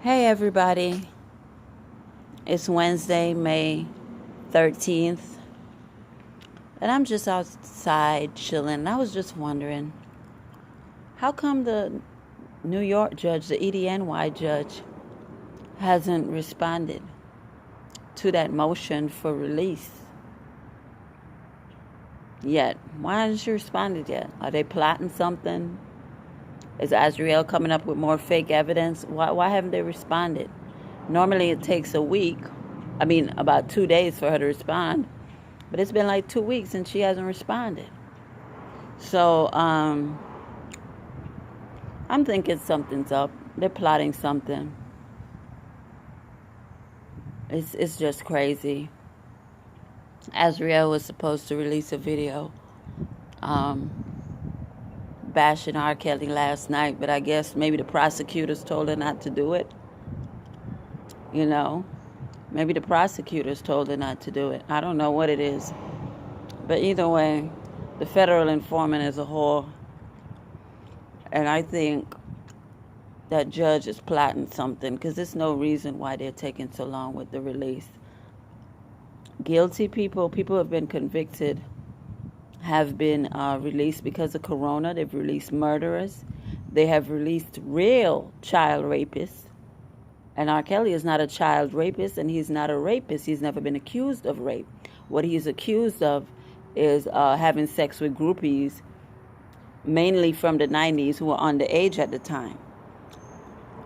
Hey everybody, it's Wednesday, May 13th, and I'm just outside chilling. I was just wondering, how come the New York judge, the EDNY judge, hasn't responded to that motion for release yet? Why hasn't she responded yet? Are they plotting something? Is Azriel coming up with more fake evidence? Why haven't they responded? Normally it takes a week, about 2 days for her to respond. But it's been like 2 weeks and she hasn't responded. So I'm thinking something's up. They're plotting something. It's just crazy. Azriel was supposed to release a video bashing R. Kelly last night, but I guess maybe the prosecutors told her not to do it. You know, maybe the prosecutors told her not to do it. I don't know what it is. But either way, the federal informant is a whore. And I think that judge is plotting something because there's no reason why they're taking so long with the release. Guilty people who have been convicted, have been released because of corona. They've released murderers. They have released real child rapists. And R. Kelly is not a child rapist, and he's not a rapist. He's never been accused of rape. What he's accused of is having sex with groupies, mainly from the 90s, who were underage at the time.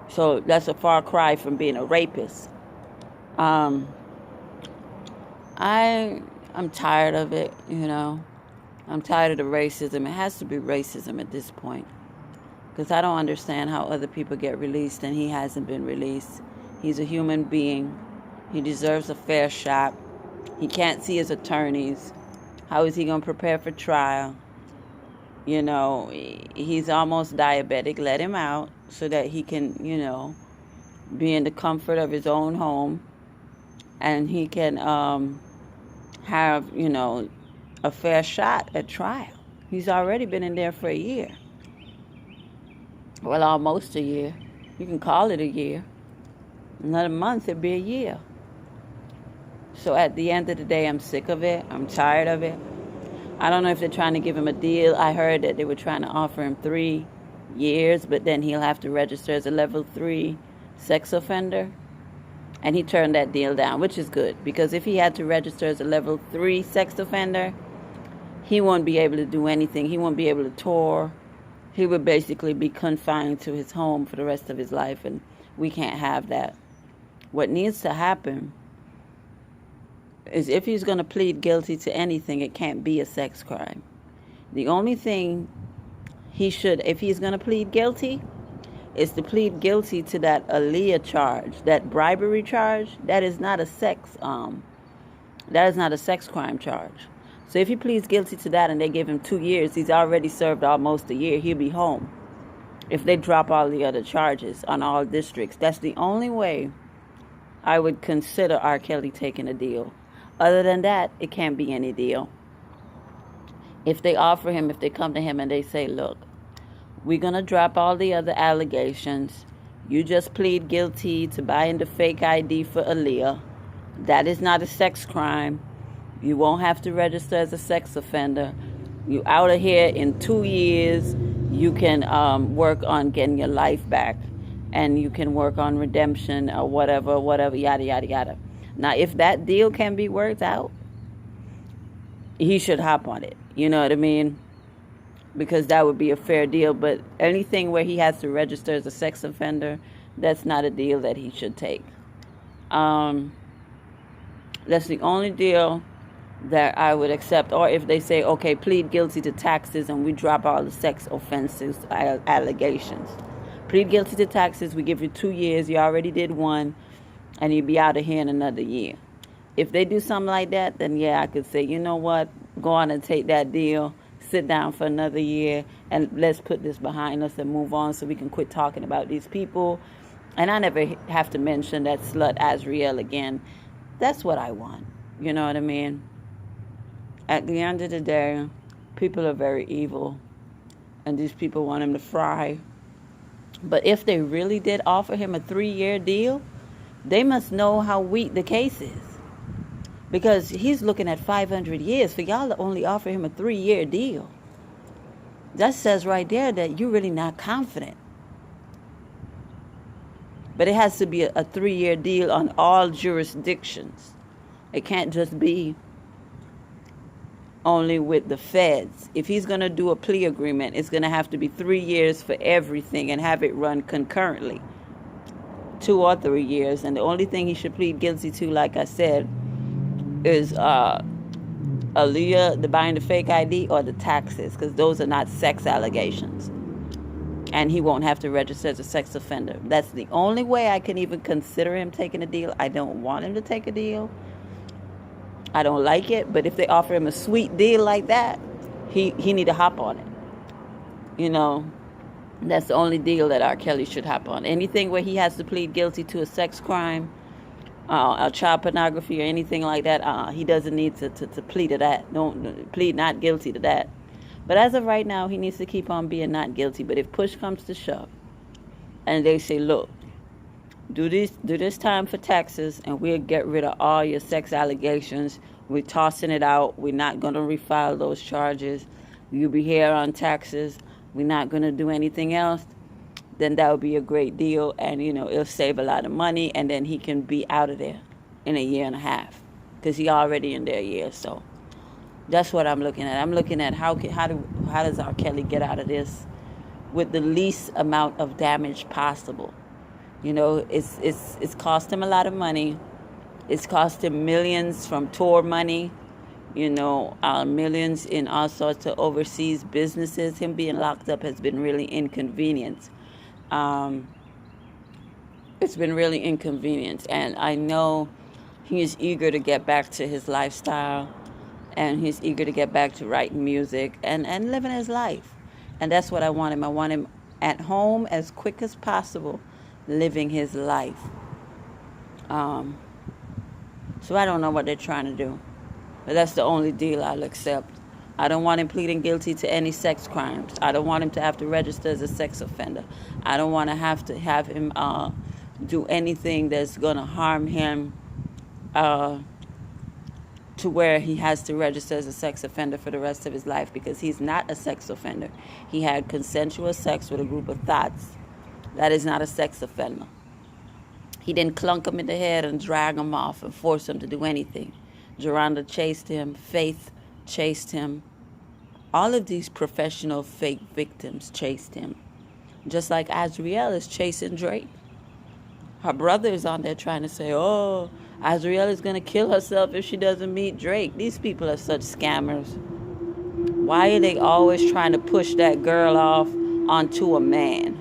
So that's a far cry from being a rapist. I'm tired of it, I'm tired of the racism. It has to be racism at this point. Because I don't understand how other people get released and he hasn't been released. He's a human being. He deserves a fair shot. He can't see his attorneys. How is he going to prepare for trial? He's almost diabetic. Let him out so that he can, be in the comfort of his own home. And he can have, a fair shot at trial. He's already been in there for a year. Well, almost a year. You can call it a year. Another month, it'd be a year. So at the end of the day, I'm sick of it. I'm tired of it. I don't know if they're trying to give him a deal. I heard that they were trying to offer him 3 years, but then he'll have to register as a level 3 sex offender. And he turned that deal down, which is good. Because if he had to register as a level 3 sex offender, he won't be able to do anything. He won't be able to tour. He would basically be confined to his home for the rest of his life, and we can't have that. What needs to happen is if he's going to plead guilty to anything, it can't be a sex crime. The only thing he should, if he's going to plead guilty, is to plead guilty to that Aaliyah charge, that bribery charge. That is not a sex crime charge. So if he pleads guilty to that and they give him 2 years, he's already served almost a year. He'll be home. If they drop all the other charges on all districts, that's the only way I would consider R. Kelly taking a deal. Other than that, it can't be any deal. If they come to him and they say, look, we're going to drop all the other allegations. You just plead guilty to buying the fake ID for Aaliyah. That is not a sex crime. You won't have to register as a sex offender. You out of here in 2 years. You can work on getting your life back. And you can work on redemption or whatever, yada, yada, yada. Now, if that deal can be worked out, he should hop on it. You know what I mean? Because that would be a fair deal. But anything where he has to register as a sex offender, that's not a deal that he should take. That's the only deal that I would accept. Or if they say, okay, plead guilty to taxes and we drop all the sex offenses allegations. Plead guilty to taxes, we give you 2 years, you already did 1, and you'll be out of here in another year. If they do something like that, then yeah, I could say, you know what, go on and take that deal, sit down for another year, and let's put this behind us and move on so we can quit talking about these people. And I never have to mention that slut Azriel again. That's what I want. You know what I mean? At the end of the day, people are very evil. And these people want him to fry. But if they really did offer him a 3-year deal, they must know how weak the case is. Because he's looking at 500 years. For y'all to only offer him a 3-year deal, that says right there that you're really not confident. But it has to be a 3-year deal on all jurisdictions. It can't just be only with the feds. If he's going to do a plea agreement, it's going to have to be 3 years for everything and have it run concurrently. 2 or 3 years. And the only thing he should plead guilty to, like I said, is Aaliyah, the buying the fake ID, or the taxes, because those are not sex allegations. And he won't have to register as a sex offender. That's the only way I can even consider him taking a deal. I don't want him to take a deal. I don't like it. But if they offer him a sweet deal like that, he need to hop on it. You know, that's the only deal that R. Kelly should hop on. Anything where he has to plead guilty to a sex crime, a child pornography, or anything like that, he doesn't need to plead to that. Don't plead not guilty to that. But as of right now, he needs to keep on being not guilty. But if push comes to shove, and they say, look, do this time for taxes, and we'll get rid of all your sex allegations. We're tossing it out. We're not going to refile those charges. You'll be here on taxes. We're not going to do anything else. Then that would be a great deal, and it'll save a lot of money, and then he can be out of there in a year and a half, because he already in there a year. So that's what I'm looking at. I'm looking at how does R. Kelly get out of this with the least amount of damage possible. It's cost him a lot of money. It's cost him millions from tour money. Millions in all sorts of overseas businesses. Him being locked up has been really inconvenient. It's been really inconvenient, and I know he is eager to get back to his lifestyle, and he's eager to get back to writing music and living his life. And that's what I want him. I want him at home as quick as possible, living his life. So I don't know what they're trying to do, but that's the only deal I'll accept. I don't want him pleading guilty to any sex crimes. I don't want him to have to register as a sex offender. I don't want to have him do anything that's going to harm him to where he has to register as a sex offender for the rest of his life, because he's not a sex offender. He had consensual sex with a group of thoughts. That is not a sex offender. He didn't clunk him in the head and drag him off and force him to do anything. Geronda chased him. Faith chased him. All of these professional fake victims chased him. Just like Azriel is chasing Drake. Her brother is on there trying to say, oh, Azriel is going to kill herself if she doesn't meet Drake. These people are such scammers. Why are they always trying to push that girl off onto a man?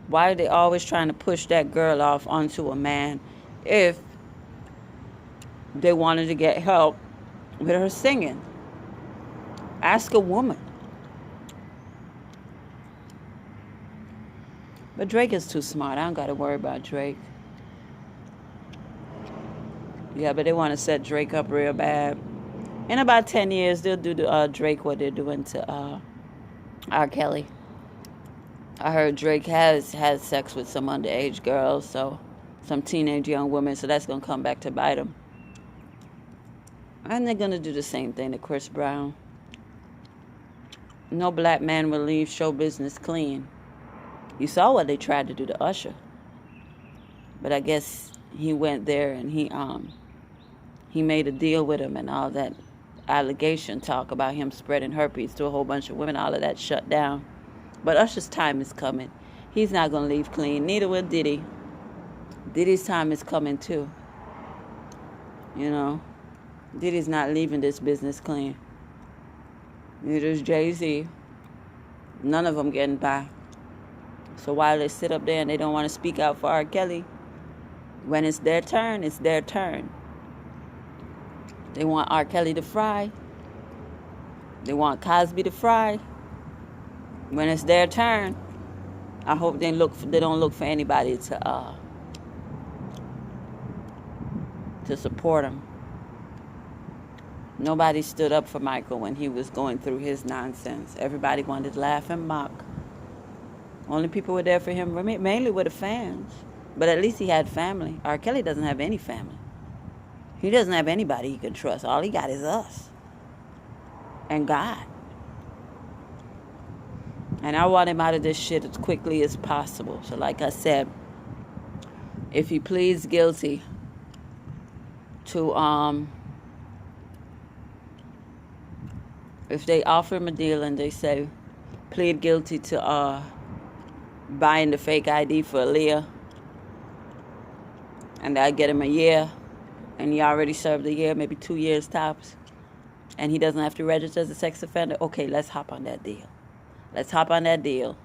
Why are they always trying to push that girl off onto a man if they wanted to get help with her singing? Ask a woman. But Drake is too smart. I don't got to worry about Drake. Yeah, but they want to set Drake up real bad. In about 10 years, they'll do to Drake what they're doing to R. Kelly. I heard Drake has sex with some underage girls, so some teenage young women, so that's going to come back to bite him. And they're going to do the same thing to Chris Brown. No black man will leave show business clean. You saw what they tried to do to Usher. But I guess he went there and he made a deal with him, and all that allegation talk about him spreading herpes to a whole bunch of women, all of that shut down. But Usher's time is coming. He's not going to leave clean. Neither will Diddy. Diddy's time is coming too. Diddy's not leaving this business clean. Neither is Jay-Z. None of them getting by. So while they sit up there and they don't want to speak out for R. Kelly, when it's their turn, it's their turn. They want R. Kelly to fry. They want Cosby to fry. When it's their turn, I hope they don't look for anybody to support them. Nobody stood up for Michael when he was going through his nonsense. Everybody wanted to laugh and mock. Only people were there for him, mainly were the fans. But at least he had family. R. Kelly doesn't have any family. He doesn't have anybody he can trust. All he got is us and God. And I want him out of this shit as quickly as possible. So like I said, if he pleads guilty to if they offer him a deal and they say plead guilty to buying the fake ID for Aaliyah, and I get him a year, and he already served a year, maybe 2 years tops, and he doesn't have to register as a sex offender, okay, let's hop on that deal. Let's hop on that deal.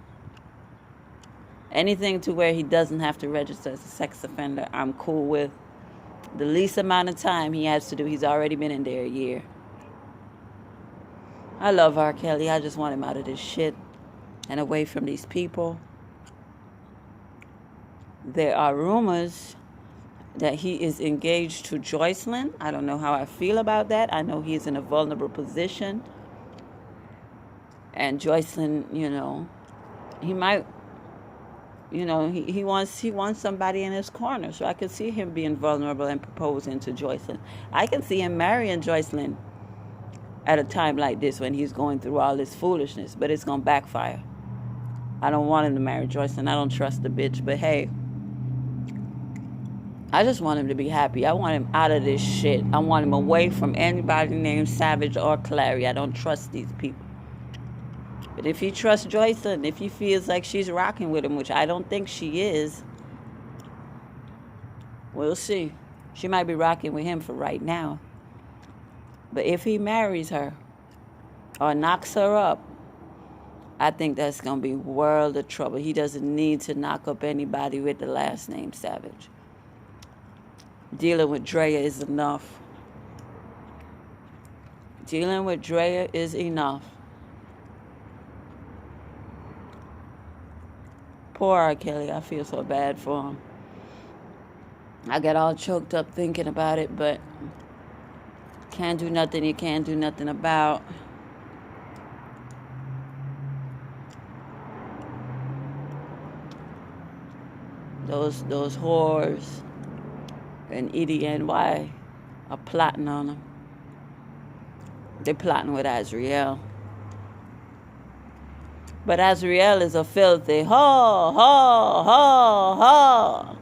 Anything to where he doesn't have to register as a sex offender, I'm cool with. The least amount of time he has to do, he's already been in there a year. I love R. Kelly. I just want him out of this shit and away from these people. There are rumors that he is engaged to Joycelyn. I don't know how I feel about that. I know he's in a vulnerable position. And Joycelyn, he might, he wants somebody in his corner. So I can see him being vulnerable and proposing to Joycelyn. I can see him marrying Joycelyn at a time like this when he's going through all this foolishness. But it's going to backfire. I don't want him to marry Joycelyn. I don't trust the bitch. But hey, I just want him to be happy. I want him out of this shit. I want him away from anybody named Savage or Clary. I don't trust these people. But if he trusts Joycelyn, if he feels like she's rocking with him, which I don't think she is, we'll see. She might be rocking with him for right now. But if he marries her or knocks her up, I think that's going to be world of trouble. He doesn't need to knock up anybody with the last name Savage. Dealing with Drea is enough. Dealing with Drea is enough. Poor R. Kelly. I feel so bad for him. I get all choked up thinking about it, but can't do nothing you can't do nothing about. Those whores and EDNY are plotting on him. They're plotting with Azriel. But Azriel is a filthy ho, ho, ho, ho.